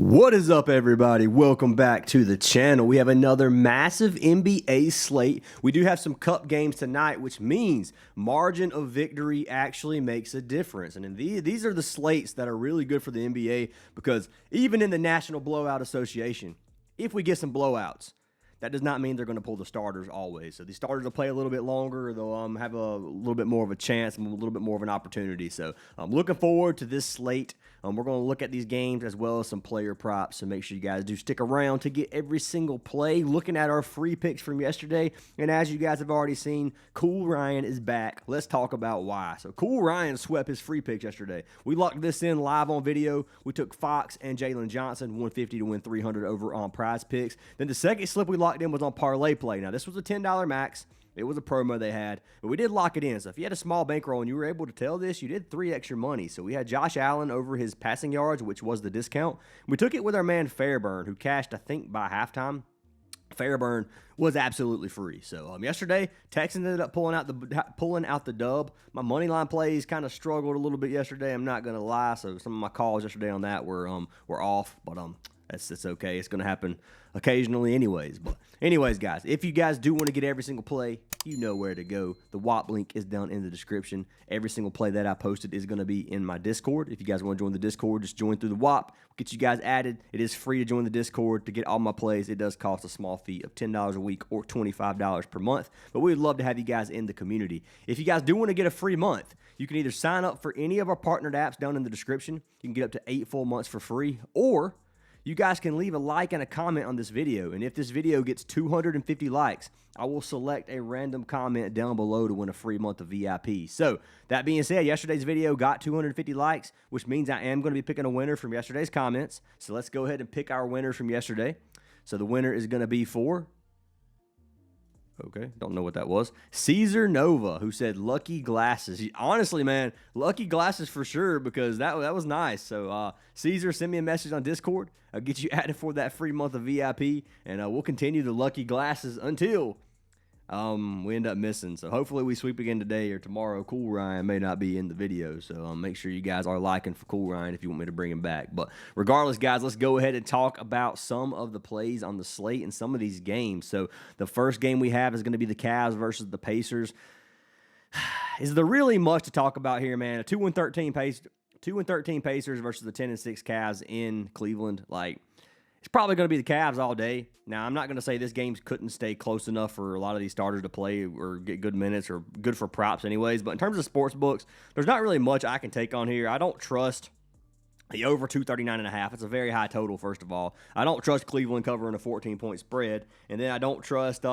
What is up, everybody? Welcome back to the channel. We have another massive NBA slate. We do have some cup games tonight, which means margin of victory actually makes a difference. And these are the slates that are really good for the NBA because even in the National Blowout Association, if we get some blowouts, that does not mean they're going to pull the starters always. So these starters will play a little bit longer. They'll have a little bit more of a chance and a little bit more of an opportunity. So I'm looking forward to this slate. We're going to look at these games as well as some player props. So make sure you guys do stick around to get every single play. Looking at our free picks from yesterday. And as you guys have already seen, Cool Ryan is back. Let's talk about why. So Cool Ryan swept his free picks yesterday. We locked this in live on video. We took Fox and Jalen Johnson, 150 to win 300 over on Prizepicks. Then the second slip we locked in was on parlay play. Now, this was a $10 max. It was a promo they had, but we did lock it in. So if you had a small bankroll and you were able to tell this, you did 3 extra money. So we had Josh Allen over his passing yards, which was the discount. We took it with our man Fairburn, who cashed, I think, by halftime. Fairburn was absolutely free. So yesterday, Texans ended up pulling out the dub. My money line plays kind of struggled a little bit yesterday. I'm not gonna lie. So some of my calls yesterday on that were off, but it's okay. It's gonna happen occasionally anyways. But anyways, guys, if you guys do want to get every single play, you know where to go. The WAP link is down in the description. Every single play that I posted is going to be in my Discord. If you guys want to join the Discord, just join through the WAP. We'll get you guys added. It is free to join the Discord to get all my plays. It does cost a small fee of $10 a week or $25 per month. But we'd love to have you guys in the community. If you guys do want to get a free month, you can either sign up for any of our partnered apps down in the description. You can get up to 8 full months for free, or you guys can leave a like and a comment on this video. And if this video gets 250 likes, I will select a random comment down below to win a free month of VIP. So that being said, yesterday's video got 250 likes, which means I am going to be picking a winner from yesterday's comments. So let's go ahead and pick our winners from yesterday. So the winner is going to be for, okay, don't know what that was, Caesar Nova, who said lucky glasses. Honestly, man, lucky glasses for sure, because that was nice. So Caesar, send me a message on Discord. I'll get you added for that free month of VIP, and we'll continue the lucky glasses until we end up missing. So hopefully we sweep again today or tomorrow. Cool Ryan may not be in the video, so make sure you guys are liking for Cool Ryan if you want me to bring him back. But regardless, guys, let's go ahead and talk about some of the plays on the slate and some of these games. So the first game we have is going to be the Cavs versus the Pacers. Is there really much to talk about here, man? A 2-13 Pacers versus the 10-6 Cavs in Cleveland. Like, it's probably going to be the Cavs all day. Now, I'm not going to say this game couldn't stay close enough for a lot of these starters to play or get good minutes or good for props anyways. But in terms of sports books, there's not really much I can take on here. I don't trust the over 239.5. It's a very high total, first of all. I don't trust Cleveland covering a 14-point spread. And then I don't trust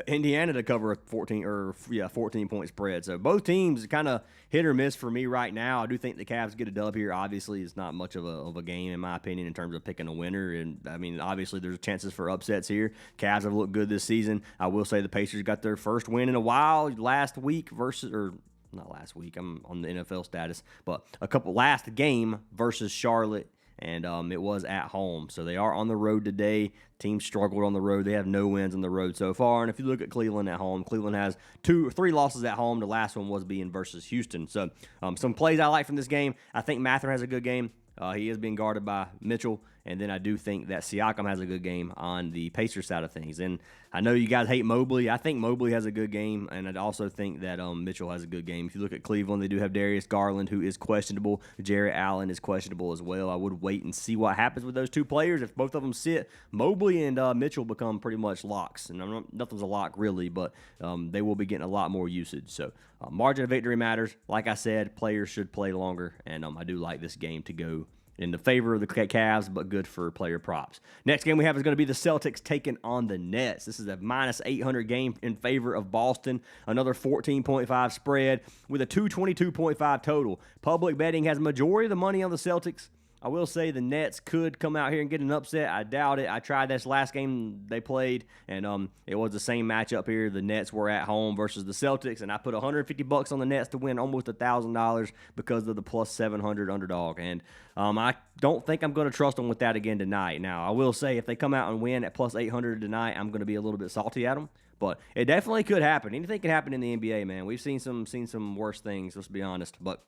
Indiana to cover a 14-point spread. So both teams kind of hit or miss for me right now. I do think the Cavs get a dub here. Obviously, it's not much of a game, in my opinion, in terms of picking a winner. And, I mean, obviously there's chances for upsets here. Cavs have looked good this season. I will say the Pacers got their first win in a while last week versus – or not last week. I'm on the NFL status. But last game versus Charlotte. And it was at home. So they are on the road today. Team struggled on the road. They have no wins on the road so far. And if you look at Cleveland at home, Cleveland has 2 or 3 losses at home. The last one was being versus Houston. So some plays I like from this game. I think Mather has a good game. He is being guarded by Mitchell. And then I do think that Siakam has a good game on the Pacers side of things. And I know you guys hate Mobley. I think Mobley has a good game, and I also think that Mitchell has a good game. If you look at Cleveland, they do have Darius Garland, who is questionable. Jarrett Allen is questionable as well. I would wait and see what happens with those 2 players. If both of them sit, Mobley and Mitchell become pretty much locks. And nothing's a lock, really, but they will be getting a lot more usage. So margin of victory matters. Like I said, players should play longer, and I do like this game to go in the favor of the Cavs, but good for player props. Next game we have is going to be the Celtics taking on the Nets. This is a minus 800 game in favor of Boston. Another 14.5 spread with a 222.5 total. Public betting has majority of the money on the Celtics. I will say the Nets could come out here and get an upset. I doubt it. I tried this last game they played, and it was the same matchup here. The Nets were at home versus the Celtics, and I put $150 on the Nets to win almost $1,000 because of the plus 700 underdog. And I don't think I'm going to trust them with that again tonight. Now, I will say if they come out and win at plus 800 tonight, I'm going to be a little bit salty at them. But it definitely could happen. Anything can happen in the NBA, man. We've seen some worse things, let's be honest. But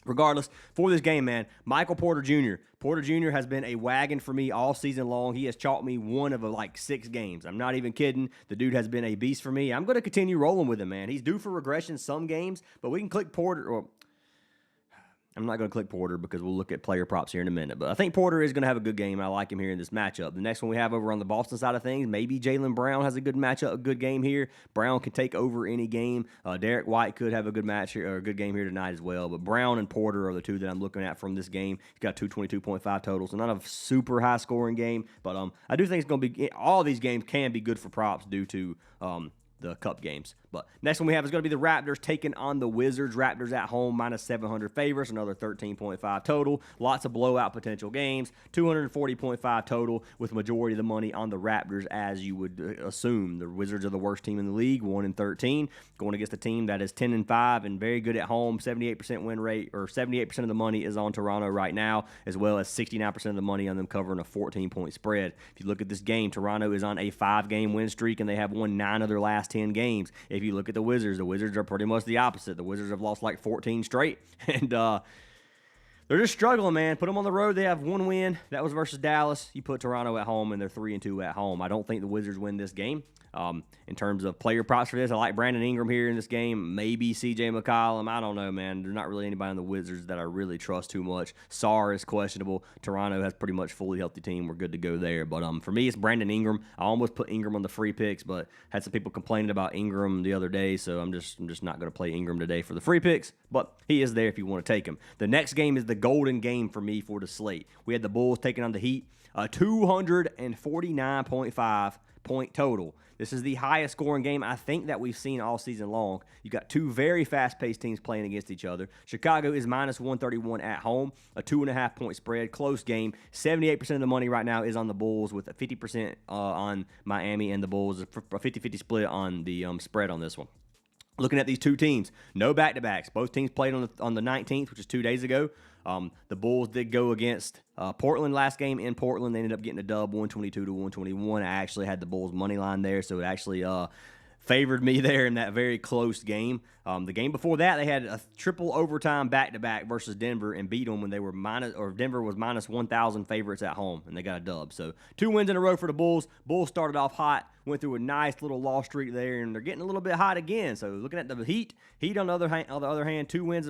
Regardless, for this game, man, Michael Porter Jr. Porter Jr. has been a wagon for me all season long. He has chalked me one of like 6 games. I'm not even kidding. The dude has been a beast for me. I'm going to continue rolling with him, man. He's due for regression some games, but we can click Porter. Or I'm not going to click Porter because we'll look at player props here in a minute. But I think Porter is going to have a good game. I like him here in this matchup. The next one we have over on the Boston side of things, maybe Jaylen Brown has a good matchup, a good game here. Brown can take over any game. Derek White could have a good match here, or a good game here tonight as well. But Brown and Porter are the two that I'm looking at from this game. He's got 222.5 total, so not a super high scoring game. But I do think it's going to be, all these games can be good for props due to the cup games. But next one we have is going to be the Raptors taking on the Wizards. Raptors at home, minus 700 favorites, another 13.5 total. Lots of blowout potential games, 240.5 total, with majority of the money on the Raptors, as you would assume. The Wizards are the worst team in the league, 1-13, going against a team that is 10-5 and very good at home. 78% win rate, or 78% of the money is on Toronto right now, as well as 69% of the money on them covering a 14-point spread. If you look at this game, Toronto is on a 5-game win streak, and they have won 9 of their last 10 games. If you look at the Wizards are pretty much the opposite. The Wizards have lost like 14 straight, and they're just struggling, man. Put them on the road. They have 1 win. That was versus Dallas. You put Toronto at home, and they're 3-2 at home. I don't think the Wizards win this game. In terms of player props for this, I like Brandon Ingram here in this game. Maybe C.J. McCollum. I don't know, man. There's not really anybody on the Wizards that I really trust too much. Sarr is questionable. Toronto has pretty much fully healthy team. We're good to go there. But for me, it's Brandon Ingram. I almost put Ingram on the free picks, but had some people complaining about Ingram the other day, so I'm just not going to play Ingram today for the free picks. But he is there if you want to take him. The next game is the golden game for me for the slate. We had the Bulls taking on the Heat. 249.5 point total. This is the highest scoring game I think that we've seen all season long. You got 2 very fast-paced teams playing against each other. Chicago is minus 131 at home, a 2.5 point spread, close game. 78% of the money right now is on the Bulls, with a 50% on Miami and the Bulls, a 50-50 split on the spread on this one. Looking at these two teams, no back-to-backs. Both teams played on the 19th, which is 2 days ago. The Bulls did go against Portland last game in Portland. They ended up getting a dub, 122-121. I actually had the Bulls money line there, so it actually favored me there in that very close game. The game before that, they had a triple overtime back-to-back versus Denver and beat them when they were Denver was minus 1,000 favorites at home, and they got a dub. So 2 wins in a row for the Bulls. Bulls started off hot, went through a nice little loss streak there, and they're getting a little bit hot again. So looking at the Heat on the other hand, 2 wins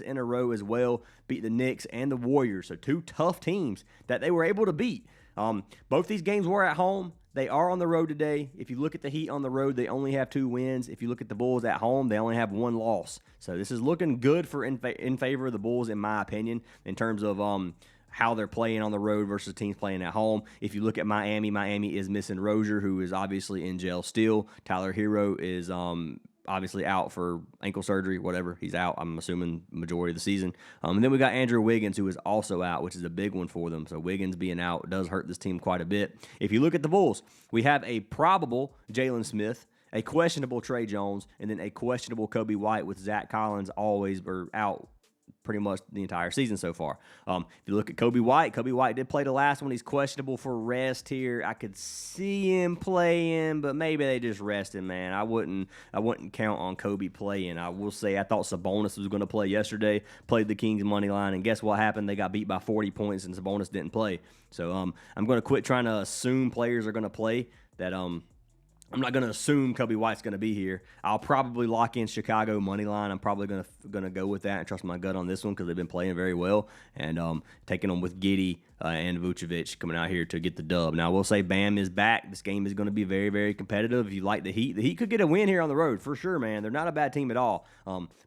in a row as well, beat the Knicks and the Warriors. So 2 tough teams that they were able to beat. Both these games were at home. They are on the road today. If you look at the Heat on the road, they only have 2 wins. If you look at the Bulls at home, they only have 1 loss. So this is looking good for in favor of the Bulls, in my opinion, in terms of how they're playing on the road versus teams playing at home. If you look at Miami is missing Rozier, who is obviously in jail still. Tyler Hero is obviously out for ankle surgery, whatever. He's out, I'm assuming, majority of the season. And then we got Andrew Wiggins, who is also out, which is a big one for them. So Wiggins being out does hurt this team quite a bit. If you look at the Bulls, we have a probable Jalen Smith, a questionable Trey Jones, and then a questionable Kobe White, with Zach Collins always out pretty much the entire season so far. If you look at Kobe White did play the last one. He's questionable for rest here. I could see him playing, but maybe they just rest him, man. I wouldn't count on Kobe playing. I will say I thought Sabonis was going to play yesterday, played the Kings money line, and guess what happened? They got beat by 40 points, and Sabonis didn't play. So I'm going to quit trying to assume players are going to play. I'm not going to assume Kobe White's going to be here. I'll probably lock in Chicago money line. I'm probably going to go with that and trust my gut on this one because they've been playing very well, and taking them with Giddey and Vucevic coming out here to get the dub. Now, I will say Bam is back. This game is going to be very, very competitive. If you like the Heat could get a win here on the road for sure, man. They're not a bad team at all.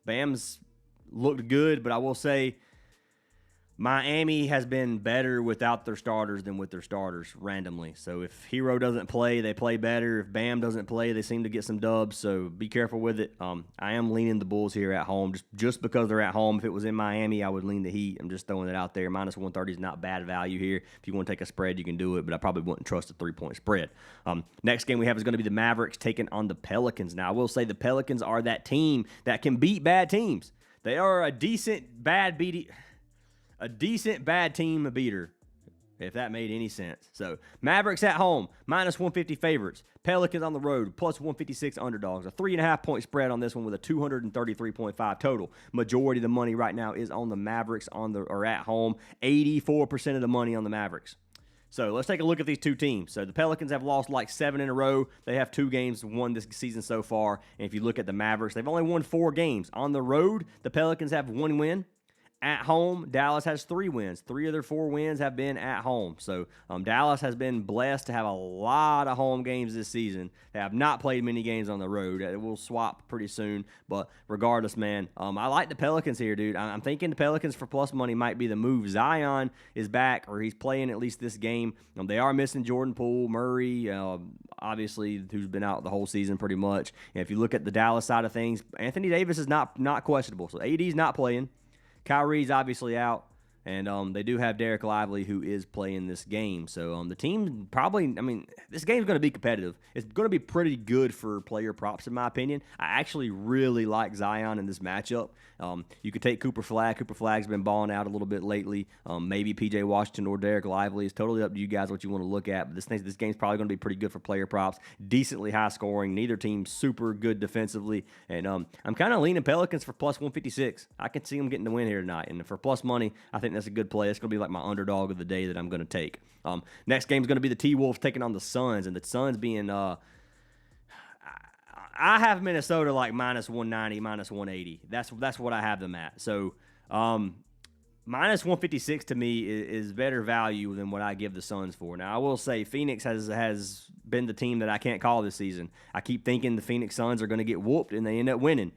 Bam's looked good, but I will say Miami has been better without their starters than with their starters randomly. So if Hero doesn't play, they play better. If Bam doesn't play, they seem to get some dubs. So be careful with it. I am leaning the Bulls here at home just because they're at home. If it was in Miami, I would lean the Heat. I'm just throwing it out there. Minus 130 is not bad value here. If you want to take a spread, you can do it, but I probably wouldn't trust a 3-point spread. Next game we have is going to be the Mavericks taking on the Pelicans. Now, I will say the Pelicans are that team that can beat bad teams. They are a decent bad team beater. if that made any sense. So Mavericks at home, minus 150 favorites. Pelicans on the road, plus 156 underdogs. A 3.5-point spread on this one with a 233.5 total. Majority of the money right now is on the Mavericks or at home. 84% of the money on the Mavericks. So let's take a look at these two teams. So the Pelicans have lost like 7 in a row. They have 2 games won this season so far. And if you look at the Mavericks, they've only won 4 games. On the road, the Pelicans have 1 win. At home, Dallas has 3 wins. 3 of their 4 wins have been at home. So Dallas has been blessed to have a lot of home games this season. They have not played many games on the road. It will swap pretty soon. But regardless, man, I like the Pelicans here, dude. I'm thinking the Pelicans for plus money might be the move. Zion is back, or he's playing at least this game. They are missing Jordan Poole, Murray, obviously, who's been out the whole season pretty much. And if you look at the Dallas side of things, Anthony Davis is not questionable. So AD's not playing. Kyrie's obviously out, and they do have Derek Lively, who is playing this game. So the team probably, this game's going to be competitive. It's going to be pretty good for player props, in my opinion. I actually really like Zion in this matchup. You could take Cooper Flagg. Cooper Flagg's been balling out a little bit lately. Maybe P.J. Washington or Derek Lively. It's totally up to you guys what you want to look at. But this game's probably going to be pretty good for player props. Decently high scoring. Neither team's super good defensively. And I'm kind of leaning Pelicans for plus 156. I can see them getting the win here tonight. And for plus money, I think that's a good play. It's going to be like my underdog of the day that I'm going to take. Next game is going to be the T-Wolves taking on the Suns. And the Suns being... I have Minnesota like minus 190, minus 180. That's what I have them at. So minus 156 to me is better value than what I give the Suns for. Now, I will say Phoenix has been the team that I can't call this season. I keep thinking the Phoenix Suns are going to get whooped, and they end up winning.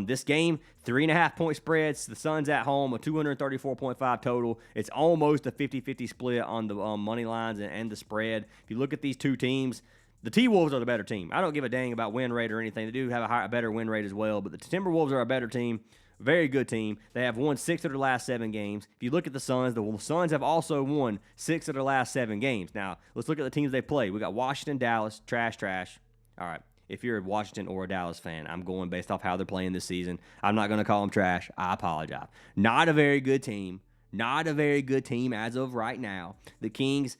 This game, 3.5-point spreads. The Suns at home, a 234.5 total. It's almost a 50-50 split on the money lines and the spread. If you look at these two teams, the T-Wolves are the better team. I don't give a dang about win rate or anything. They do have a better win rate as well, but the Timberwolves are a better team. Very good team. They have won 6 of their last 7 games. If you look at the Suns have also won 6 of their last 7 games. Now, let's look at the teams they play. We got Washington, Dallas, trash. All right, if you're a Washington or a Dallas fan, I'm going based off how they're playing this season. I'm not going to call them trash. I apologize. Not a very good team. Not a very good team as of right now. The Kings,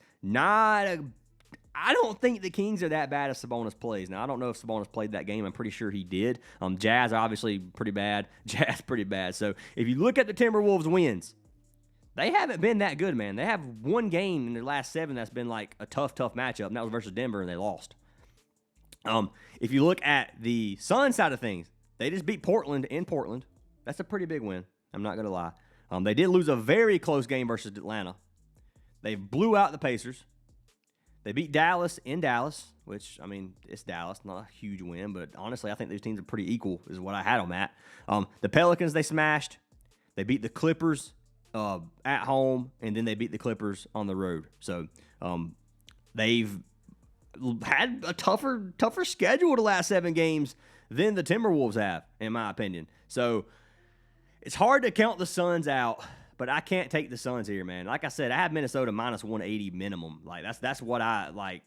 I don't think the Kings are that bad as Sabonis plays. Now, I don't know if Sabonis played that game. I'm pretty sure he did. Jazz, obviously, pretty bad. Jazz, pretty bad. So, if you look at the Timberwolves' wins, they haven't been that good, man. They have 1 game in their last 7 that's been like a tough matchup, and that was versus Denver, and they lost. If you look at the Suns side of things, they just beat Portland in Portland. That's a pretty big win. I'm not going to lie. They did lose a very close game versus Atlanta. They blew out the Pacers. They beat Dallas in Dallas, which, it's Dallas, not a huge win, but honestly, I think these teams are pretty equal is what I had them at. The Pelicans, they smashed. They beat the Clippers at home, and then they beat the Clippers on the road. So they've had a tougher schedule the last 7 games than the Timberwolves have, in my opinion. So it's hard to count the Suns out, but I can't take the Suns here, man. Like I said, I have Minnesota minus 180 minimum. Like that's what I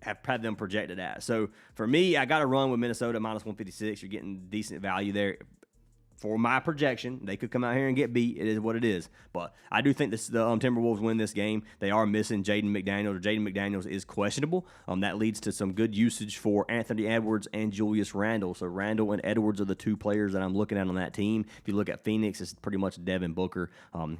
have had them projected at. So for me, I got to run with Minnesota minus 156. You're getting decent value there. For my projection, they could come out here and get beat. It is what it is. But I do think the Timberwolves win this game. They are missing Jaden McDaniels. Jaden McDaniels is questionable. That leads to some good usage for Anthony Edwards and Julius Randle. So Randle and Edwards are the 2 players that I'm looking at on that team. If you look at Phoenix, it's pretty much Devin Booker.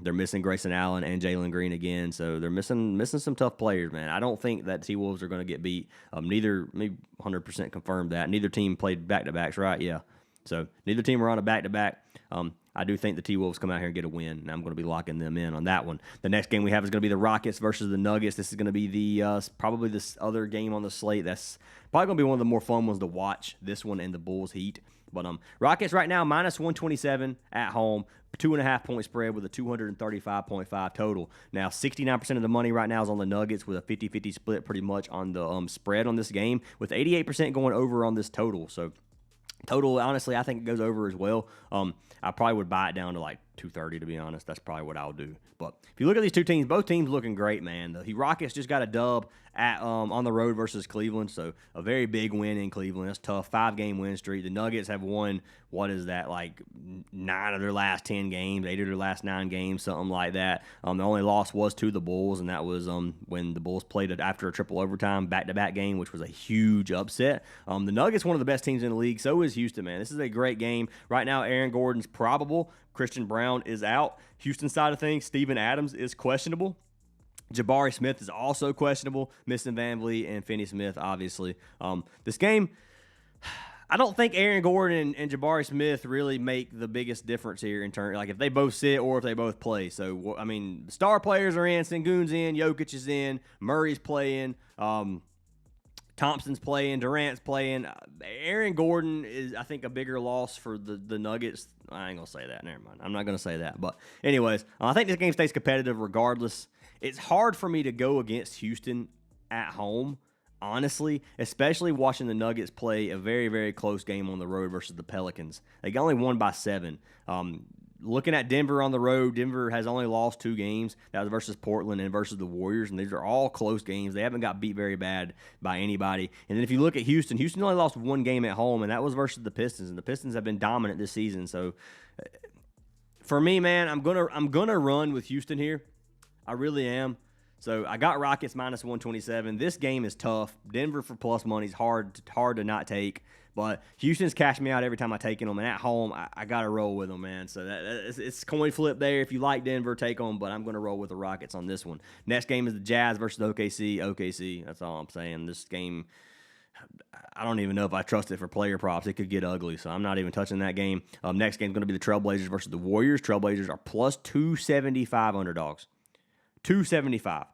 They're missing Grayson Allen and Jalen Green again. So they're missing some tough players, man. I don't think that T-Wolves are going to get beat. Neither, maybe 100% confirmed that. Neither team played back-to-backs, right? Yeah. So neither team are on a back-to-back. I do think the T-Wolves come out here and get a win, and I'm going to be locking them in on that one. The next game we have is going to be the Rockets versus the Nuggets. This is going to be the probably this other game on the slate. That's probably going to be one of the more fun ones to watch, this one and the Bulls Heat. But Rockets right now, minus 127 at home, 2.5-point spread with a 235.5 total. Now, 69% of the money right now is on the Nuggets with a 50-50 split pretty much on the spread on this game, with 88% going over on this total. So total, honestly, I think it goes over as well. I probably would buy it down to like 230 to be honest. That's probably what I'll do. But if you look at these two teams, both teams looking great, man. The Rockets just got a dub at on the road versus Cleveland, so a very big win in Cleveland. That's tough. 5-game win streak. The Nuggets have won, what is that, like 9 of their last 10 games, 8 of their last 9 games, something like that. The only loss was to the Bulls, and that was when the Bulls played it after a triple overtime back-to-back game, which was a huge upset. The Nuggets, one of the best teams in the league. So is Houston, man. This is a great game. Right now, Aaron Gordon's probable. Christian Brown is out. Houston side of things, Steven Adams is questionable. Jabari Smith is also questionable. Missing Van Vliet and Finney Smith, obviously. This game, I don't think Aaron Gordon and Jabari Smith really make the biggest difference here in turn. Like if they both sit or if they both play. So I mean, star players are in. Sengun's in. Jokic is in. Murray's playing. Thompson's playing. Durant's playing. Aaron Gordon is, I think, a bigger loss for the Nuggets. I ain't gonna say that. Never mind. I'm not gonna say that. But anyways, I think this game stays competitive regardless. It's hard for me to go against Houston at home, honestly, especially watching the Nuggets play a very, very close game on the road versus the Pelicans. They only won by 7. Looking at Denver on the road, Denver has only lost 2 games. That was versus Portland and versus the Warriors, and these are all close games. They haven't got beat very bad by anybody. And then if you look at Houston, Houston only lost 1 game at home, and that was versus the Pistons, and the Pistons have been dominant this season. So for me, man, I'm gonna run with Houston here. I really am. So I got Rockets minus 127. This game is tough. Denver for plus money is hard to not take. But Houston's cashed me out every time I take them. And at home, I got to roll with them, man. So it's coin flip there. If you like Denver, take them. But I'm going to roll with the Rockets on this one. Next game is the Jazz versus OKC. OKC, that's all I'm saying. This game, I don't even know if I trust it for player props. It could get ugly, so I'm not even touching that game. Next game is going to be the Trailblazers versus the Warriors. Trailblazers are plus 275 underdogs. 275.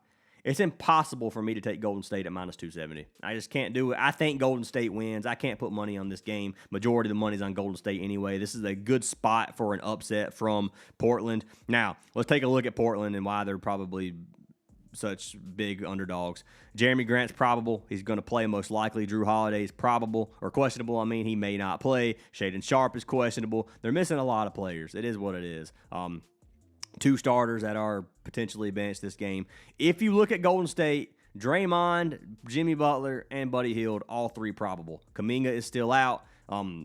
It's impossible for me to take Golden State at minus 270. I just can't do it. I think Golden State wins. I can't put money on this game. Majority of the money's on Golden State anyway. This is a good spot for an upset from Portland. Now, let's take a look at Portland and why they're probably such big underdogs. Jeremy Grant's probable. He's going to play most likely. Drew Holiday's probable or questionable. I mean, he may not play. Shaedon Sharpe is questionable. They're missing a lot of players. It is what it is. 2 starters that are potentially benched this game. If you look at Golden State, Draymond, Jimmy Butler, and Buddy Hield, all 3 probable. Kuminga is still out.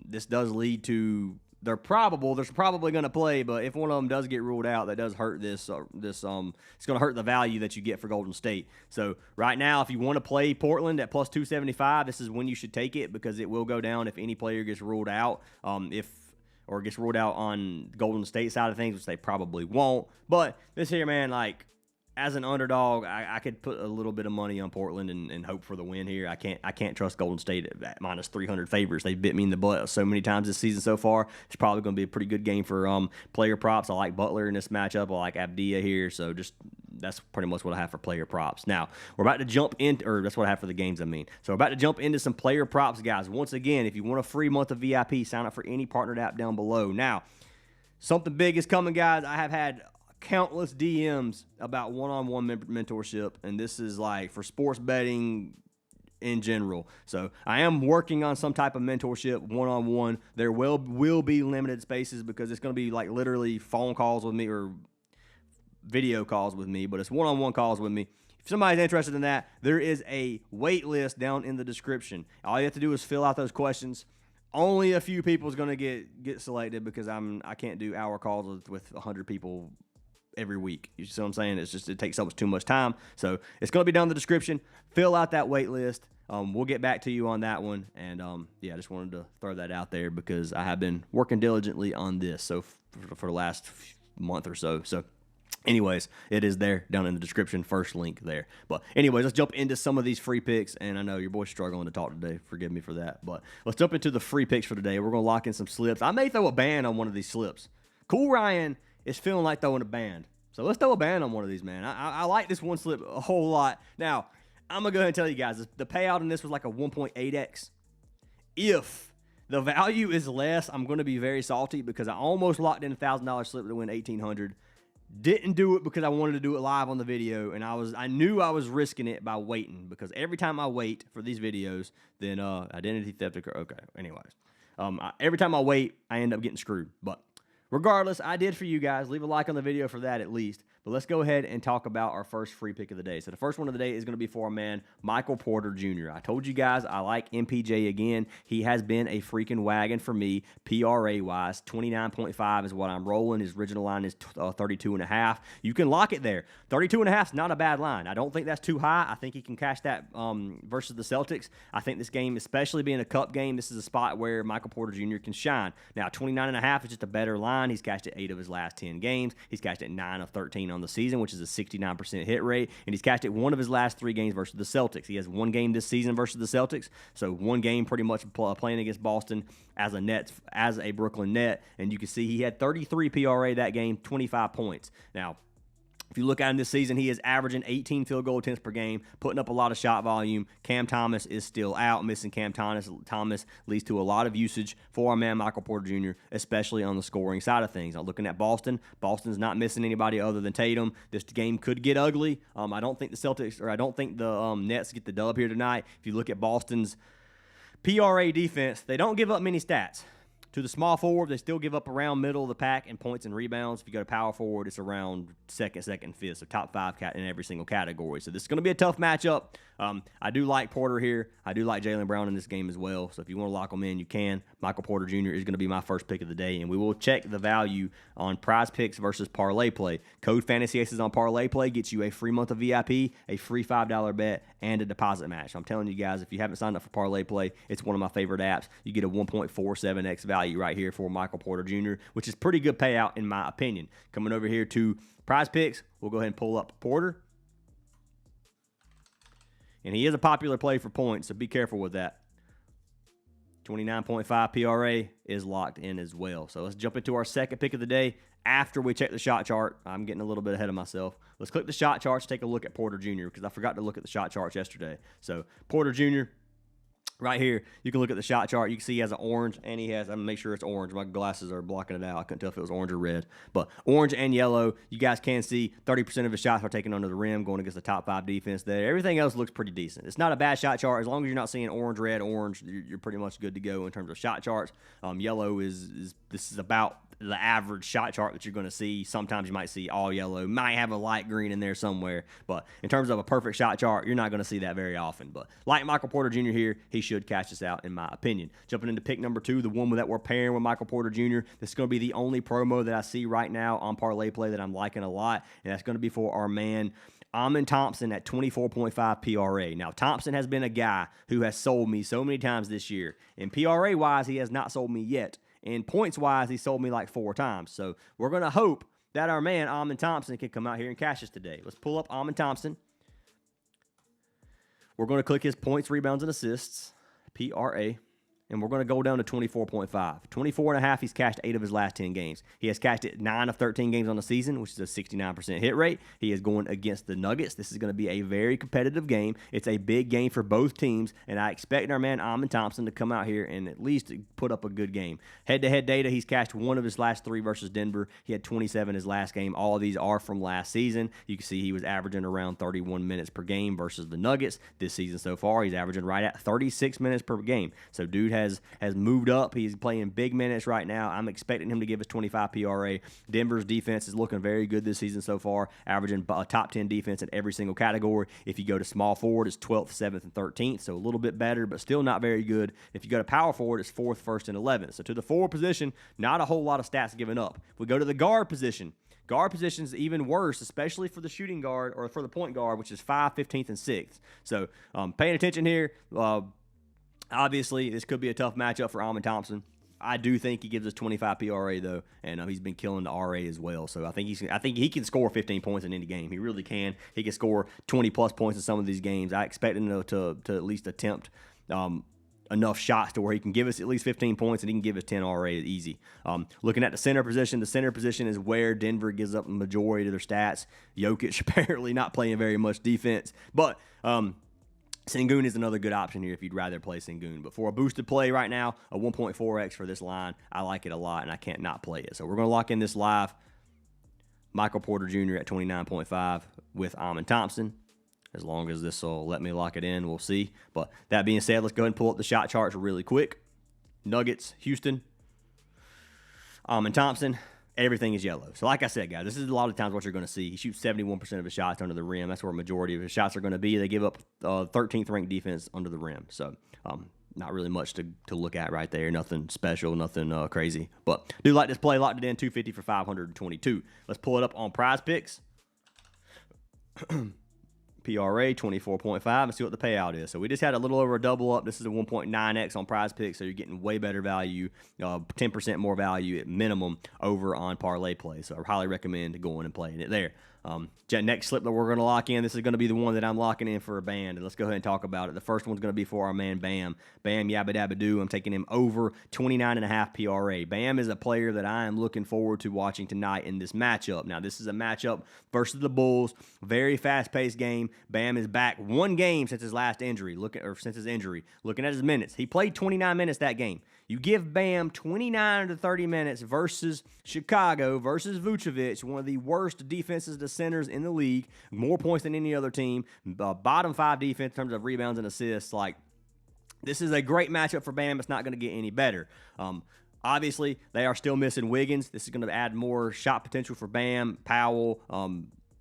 This does lead to they're probably going to play, but if one of them does get ruled out, that does hurt this. It's going to hurt the value that you get for Golden State. So right now, if you want to play Portland at plus 275, this is when you should take it because it will go down if any player gets ruled out. Or gets ruled out on Golden State side of things, which they probably won't. But this here, man, like, as an underdog, I could put a little bit of money on Portland and hope for the win here. I can't trust Golden State at minus 300 favorites. They've bit me in the butt so many times this season so far. It's probably going to be a pretty good game for player props. I like Butler in this matchup. I like Abdia here. So just that's pretty much what I have for player props. Now, we're about to jump in, or that's what I have for the games, I mean. So we're about to jump into some player props, guys. Once again, if you want a free month of VIP, sign up for any partnered app down below. Now, something big is coming, guys. I have had countless DMs about one-on-one mentorship, and this is like for sports betting in general. So I am working on some type of mentorship one-on-one. There will be limited spaces because it's going to be like literally phone calls with me or video calls with me, but it's one-on-one calls with me. If somebody's interested in that, there is a wait list down in the description. All you have to do is fill out those questions. Only a few people is going to get selected because I can't do hour calls with 100 people every week. You see what I'm saying? It takes up too much time. So it's going to be down in the description. Fill out that wait list. We'll get back to you on that one. And I just wanted to throw that out there because I have been working diligently on this for the last month or so. So anyways, it is there down in the description, first link there. But anyways, let's jump into some of these free picks. And I know your boy's struggling to talk today. Forgive me for that. But let's jump into the free picks for today. We're going to lock in some slips. I may throw a ban on one of these slips. Cool Ryan is feeling like throwing a band. So let's throw a ban on one of these, man. I like this one slip a whole lot. Now, I'm going to go ahead and tell you guys, the payout on this was like a 1.8x. If the value is less, I'm going to be very salty because I almost locked in a $1,000 slip to win $1,800. Didn't do it because I wanted to do it live on the video, and I knew I was risking it by waiting because every time I wait for these videos, then identity theft occurs. Okay, anyways. Every time I wait, I end up getting screwed, but regardless, I did for you guys. Leave a like on the video for that at least. But let's go ahead and talk about our first free pick of the day. So the first one of the day is going to be for our man, Michael Porter Jr. I told you guys I like MPJ again. He has been a freaking wagon for me, PRA-wise. 29.5 is what I'm rolling. His original line is 32.5. You can lock it there. 32.5 is not a bad line. I don't think that's too high. I think he can cash that versus the Celtics. I think this game, especially being a cup game, this is a spot where Michael Porter Jr. can shine. Now, 29.5 is just a better line. He's cashed it 8 of his last 10 games. He's cashed it 9 of 13 on the season, which is a 69% hit rate, and he's cashed it 1 of his last 3 games versus the Celtics. He has 1 game this season versus the Celtics, so 1 game pretty much playing against Boston as a Brooklyn Net, and you can see he had 33 PRA that game, 25 points. Now, if you look at him this season, he is averaging 18 field goal attempts per game, putting up a lot of shot volume. Cam Thomas is still out. Missing Cam Thomas leads to a lot of usage for our man Michael Porter Jr., especially on the scoring side of things. Now, looking at Boston, Boston's not missing anybody other than Tatum. This game could get ugly. I don't think the Nets get the dub here tonight. If you look at Boston's PRA defense, they don't give up many stats. To the small forward, they still give up around middle of the pack in points and rebounds. If you go to power forward, it's around second, fifth, so top 5 in every single category. So this is going to be a tough matchup. I do like Porter here. I do like Jaylen Brown in this game as well. So if you want to lock them in, you can. Michael Porter Jr. is going to be my first pick of the day, and we will check the value on Prizepicks versus parlay play. Code Fantasy Aces on parlay play gets you a free month of VIP, a free $5 bet, and a deposit match. I'm telling you guys, if you haven't signed up for parlay play, it's one of my favorite apps. You get a 1.47x value right here for Michael Porter Jr., which is pretty good payout in my opinion. Coming over here to Prizepicks, we'll go ahead and pull up Porter. And he is a popular play for points, so be careful with that. 29.5 PRA is locked in as well. So let's jump into our second pick of the day after we check the shot chart. I'm getting a little bit ahead of myself. Let's click the shot charts, take a look at Porter Jr. because I forgot to look at the shot charts yesterday. So Porter Jr., right here, you can look at the shot chart. You can see he has an orange, and he has, I'm going to make sure it's orange. My glasses are blocking it out. I couldn't tell if it was orange or red. But orange and yellow, you guys can see 30% of his shots are taken under the rim, going against the top 5 defense there. Everything else looks pretty decent. It's not a bad shot chart. As long as you're not seeing orange, red, orange, you're pretty much good to go in terms of shot charts. Yellow this is about the average shot chart that you're going to see. Sometimes you might see all yellow, might have a light green in there somewhere, but in terms of a perfect shot chart, you're not going to see that very often. But like Michael Porter Jr. here, he should cash this out in my opinion. Jumping into pick number 2, the one that we're pairing with Michael Porter Jr., this is going to be the only promo that I see right now on parlay play that I'm liking a lot, and that's going to be for our man Amen Thompson at 24.5 PRA. Now, Thompson has been a guy who has sold me so many times this year. And PRA-wise, he has not sold me yet. And points-wise, he sold me like 4 times. So we're going to hope that our man, Amen Thompson, can come out here and cash us today. Let's pull up Amen Thompson. We're going to click his points, rebounds, and assists, PRA. And we're going to go down to 24.5. 24.5, he's cashed 8 of his last 10 games. He has cashed it 9 of 13 games on the season, which is a 69% hit rate. He is going against the Nuggets. This is going to be a very competitive game. It's a big game for both teams, and I expect our man Amen Thompson to come out here and at least put up a good game. Head-to-head data, he's cashed 1 of his last 3 versus Denver. He had 27 his last game. All of these are from last season. You can see he was averaging around 31 minutes per game versus the Nuggets. This season so far, he's averaging right at 36 minutes per game. So dude has moved up. He's playing big minutes right now. I'm expecting him to give us 25 PRA. Denver's defense is looking very good this season so far, averaging a top 10 defense in every single category. If you go to small forward, it's 12th, 7th, and 13th, so a little bit better, but still not very good. If you go to power forward, it's 4th, 1st, and 11th. So to the forward position, not a whole lot of stats given up. If we go to the guard position, guard position is even worse, especially for the shooting guard or for the point guard, which is 5th, 15th, and 6th. So paying attention here. Obviously, this could be a tough matchup for Amen Thompson. I do think he gives us 25 PRA though, and he's been killing the RA as well. So I think he can score 15 points in any game. He really can. He can score 20 plus points in some of these games. I expect him to at least attempt enough shots to where he can give us at least 15 points and he can give us 10 RA easy. Looking at the center position is where Denver gives up the majority of their stats. Jokic apparently not playing very much defense, but Sengun is another good option here if you'd rather play Sengun. But for a boosted play right now, a 1.4x for this line, I like it a lot, and I can't not play it. So we're going to lock in this live. Michael Porter Jr. at 29.5 with Amen Thompson. As long as this will let me lock it in, we'll see. But that being said, let's go ahead and pull up the shot charts really quick. Nuggets, Houston. Amen Thompson. everything is yellow. So like I said, guys, this is a lot of times what you're going to see. He shoots 71% of his shots under the rim. That's where a majority of his shots are going to be. They give up 13th ranked defense under the rim. So not really much to look at right there. Nothing special, nothing crazy. But do like this play. Locked it in 250 for 522. Let's pull it up on Prizepicks. PRA 24.5 and see what the payout is. So we just had a little over a double up. This is a 1.9x on Prizepicks, so you're getting way better value, 10% more value at minimum over on parlay play. So I highly recommend going and playing it there. Next slip that we're going to lock in, this is going to be the one that I'm locking in for a band, and let's go ahead and talk about it. The first one's going to be for our man Bam. Bam Yabba Dabba Doo. I'm taking him over 29.5 PRA. Bam is a player that I am looking forward to watching tonight in this matchup. Now, this is a matchup versus the Bulls. Very fast-paced game. Bam is back one game since his last injury. Looking at his minutes, he played 29 minutes that game. You give Bam 29 to 30 minutes versus Chicago, versus Vucevic, one of the worst defenses to centers in the league, more points than any other team, bottom 5 defense in terms of rebounds and assists. Like, this is a great matchup for Bam. It's not going to get any better. Obviously, they are still missing Wiggins. This is going to add more shot potential for Bam, Powell,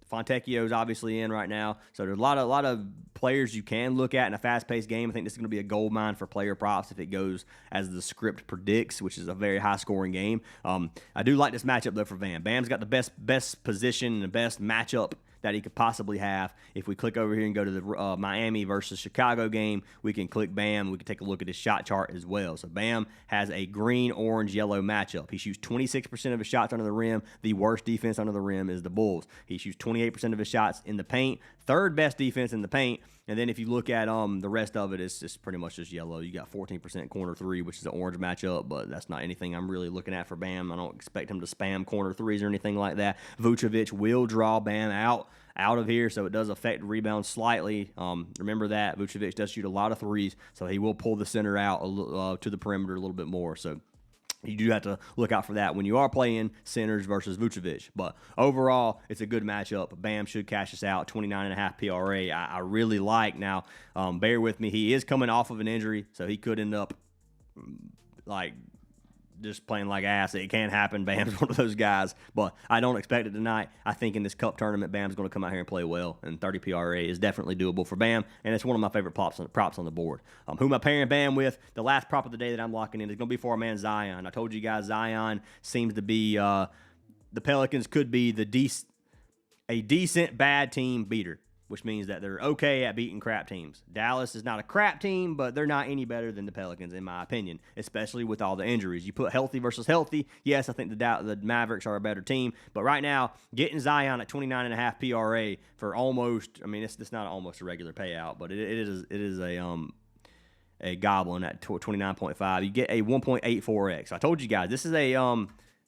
Fontecchio's obviously in right now. So there's a lot of players you can look at in a fast-paced game. I think this is going to be a gold mine for player props if it goes as the script predicts, which is a very high-scoring game. I do like this matchup, though, for Bam. Bam's got the best position and the best matchup that he could possibly have. If we click over here and go to the Miami versus Chicago game, we can click Bam. We can take a look at his shot chart as well. So Bam has a green, orange, yellow matchup. He shoots 26% of his shots under the rim. The worst defense under the rim is the Bulls. He shoots 28% of his shots in the paint. Third best defense in the paint. And then if you look at the rest of it, it's just pretty much just yellow. You got 14% corner 3, which is an orange matchup, but that's not anything I'm really looking at for Bam. I don't expect him to spam corner 3s or anything like that. Vucevic will draw Bam out of here, so it does affect rebounds slightly. Remember that. Vucevic does shoot a lot of 3s, so he will pull the center out to the perimeter a little bit more. So you do have to look out for that when you are playing centers versus Vucevic. But overall, it's a good matchup. Bam should cash us out, 29.5 PRA. I really like. Now, bear with me. He is coming off of an injury, so he could end up just playing like ass. It can happen. Bam's one of those guys, but I don't expect it tonight. I think in this cup tournament, Bam's going to come out here and play well, and 30 PRA is definitely doable for Bam, and it's one of my favorite props on the board. Who am I pairing Bam with? The last prop of the day that I'm locking in is going to be for our man Zion. I told you guys Zion seems to be the Pelicans could be a decent bad team beater, which means that they're okay at beating crap teams. Dallas is not a crap team, but they're not any better than the Pelicans, in my opinion, especially with all the injuries. You put healthy versus healthy, yes, I think the Mavericks are a better team, but right now, getting Zion at 29.5 PRA for almost, I mean, it's not almost a regular payout, but it is a goblin at 29.5. You get a 1.84x. I told you guys, this is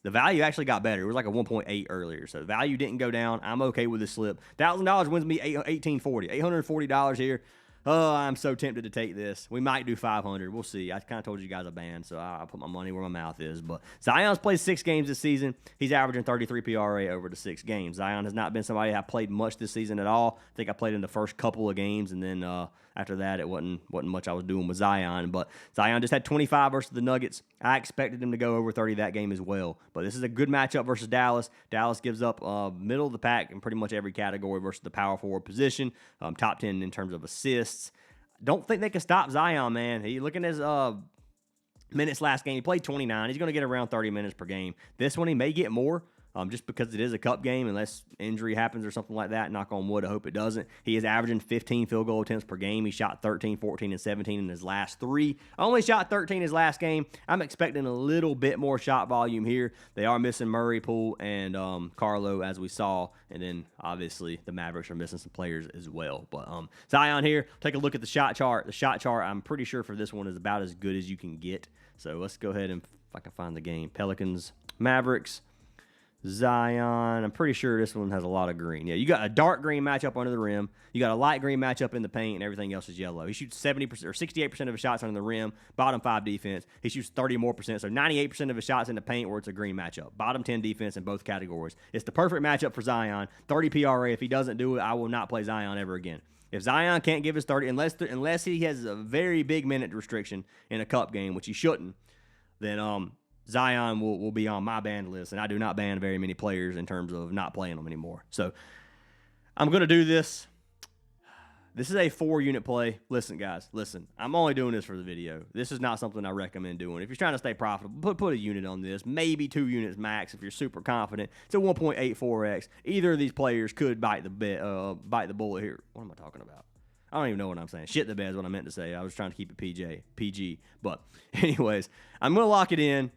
the value actually got better. It was like a 1.8 earlier, so the value didn't go down. I'm okay with this slip. $1,000 wins me $1,840. $840 here. Oh, I'm so tempted to take this. We might do 500. We'll see. I kind of told you guys a band, so I'll put my money where my mouth is. But Zion's played 6 games this season. He's averaging 33 PRA over the 6 games. Zion has not been somebody I played much this season at all. I think I played in the first couple of games, and then after that, it wasn't much I was doing with Zion. But Zion just had 25 versus the Nuggets. I expected him to go over 30 that game as well. But this is a good matchup versus Dallas. Dallas gives up middle of the pack in pretty much every category versus the power forward position. Top 10 in terms of assists. Don't think they can stop Zion, man. Looking at his minutes last game, he played 29. He's going to get around 30 minutes per game. This one, he may get more. Just because it is a cup game, unless injury happens or something like that. Knock on wood, I hope it doesn't. He is averaging 15 field goal attempts per game. He shot 13, 14, and 17 in his last 3. Only shot 13 his last game. I'm expecting a little bit more shot volume here. They are missing Murray, Poole, and Carlo, as we saw. And then, obviously, the Mavericks are missing some players as well. But Zion here, take a look at the shot chart. The shot chart, I'm pretty sure for this one, is about as good as you can get. So let's go ahead and, if I can find the game, Pelicans, Mavericks, Zion. I'm pretty sure this one has a lot of green. Yeah, you got a dark green matchup under the rim. You got a light green matchup in the paint, and everything else is yellow. He shoots 70% or 68% of his shots under the rim, bottom 5 defense. He shoots 30 more percent, so 98% of his shots in the paint where it's a green matchup. Bottom 10 defense in both categories. It's the perfect matchup for Zion. 30 PRA. If he doesn't do it, I will not play Zion ever again. If Zion can't give his 30, unless he has a very big minute restriction in a cup game, which he shouldn't, then Zion will be on my banned list, and I do not ban very many players in terms of not playing them anymore. So I'm going to do this. This is a 4-unit play. Listen, guys, listen. I'm only doing this for the video. This is not something I recommend doing. If you're trying to stay profitable, put a unit on this. Maybe 2 units max if you're super confident. It's a 1.84x. Either of these players could bite the bullet here. What am I talking about? I don't even know what I'm saying. Shit the bed is what I meant to say. I was trying to keep it PG. But anyways, I'm going to lock it in.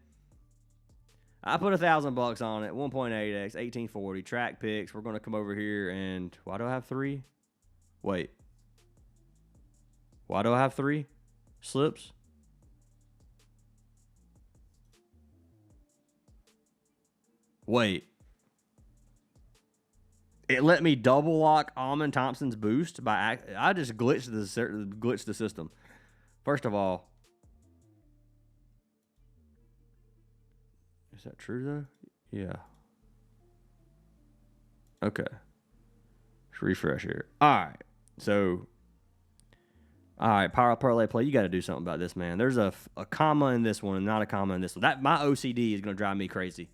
I put $1,000 on it. 1.8x, 1840. Track picks. We're going to come over here and why do I have 3? Wait. Why do I have 3 slips? Wait. It let me double lock Almond Thompson's boost by I just glitched the system. First of all, is that true though? Yeah. Okay. Let's refresh here. All right. So, all right, parlay play. You got to do something about this, man. There's a comma in this one and not a comma in this one. That my OCD is going to drive me crazy.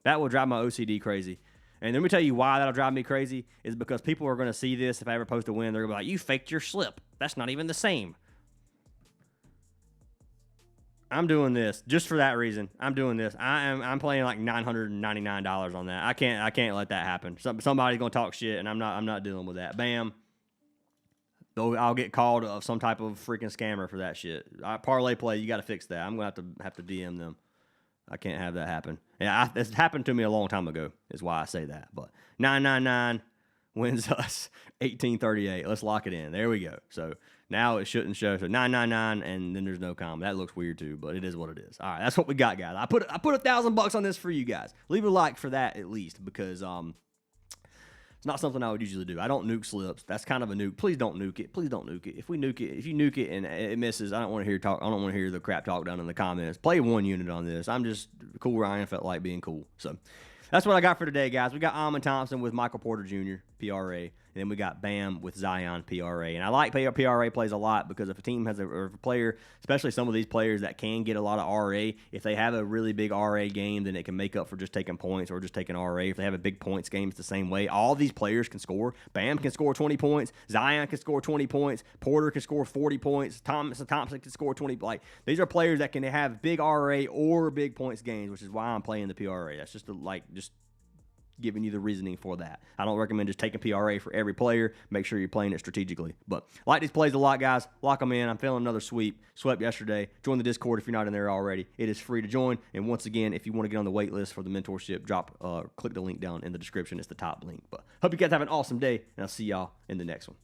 That will drive my OCD crazy. And let me tell you why that'll drive me crazy is because people are going to see this. If I ever post a win, they're going to be like, you faked your slip. That's not even the same. I'm doing this just for that reason. I'm doing this. I'm playing like $999 on that. I can't let that happen. Somebody's going to talk shit, and I'm not dealing with that. Bam. Though I'll get called of some type of freaking scammer for that shit. Parlay play, you got to fix that. I'm going to have to DM them. I can't have that happen. Yeah, it's happened to me a long time ago, is why I say that. But 999 wins us 1838. Let's lock it in. There we go. So now it shouldn't show. So 999, and then there's no comma. That looks weird too, but it is what it is. All right, that's what we got, guys. I put $1,000 on this for you guys. Leave a like for that at least, because it's not something I would usually do. I don't nuke slips. That's kind of a nuke. Please don't nuke it. Please don't nuke it. If you nuke it and it misses, I don't want to hear the crap talk down in the comments. Play 1 unit on this. I'm just cool where I felt like being cool. So that's what I got for today, guys. We got Almond Thompson with Michael Porter Jr., PRA. And then we got Bam with Zion, PRA. And I like PRA plays a lot because if a team has a player, especially some of these players that can get a lot of RA, if they have a really big RA game, then it can make up for just taking points or just taking RA. If they have a big points game, it's the same way. All these players can score. Bam can score 20 points. Zion can score 20 points. Porter can score 40 points. Thompson can score 20. Like, these are players that can have big RA or big points games, which is why I'm playing the PRA. That's just giving you the reasoning for that. I don't recommend just taking PRA for every player. Make sure you're playing it strategically. But I like these plays a lot, guys. Lock them in. I'm feeling another sweep. Swept yesterday. Join the Discord if you're not in there already. It is free to join. And once again, if you want to get on the wait list for the mentorship, click the link down in the description. It's the top link. But hope you guys have an awesome day, and I'll see y'all in the next one.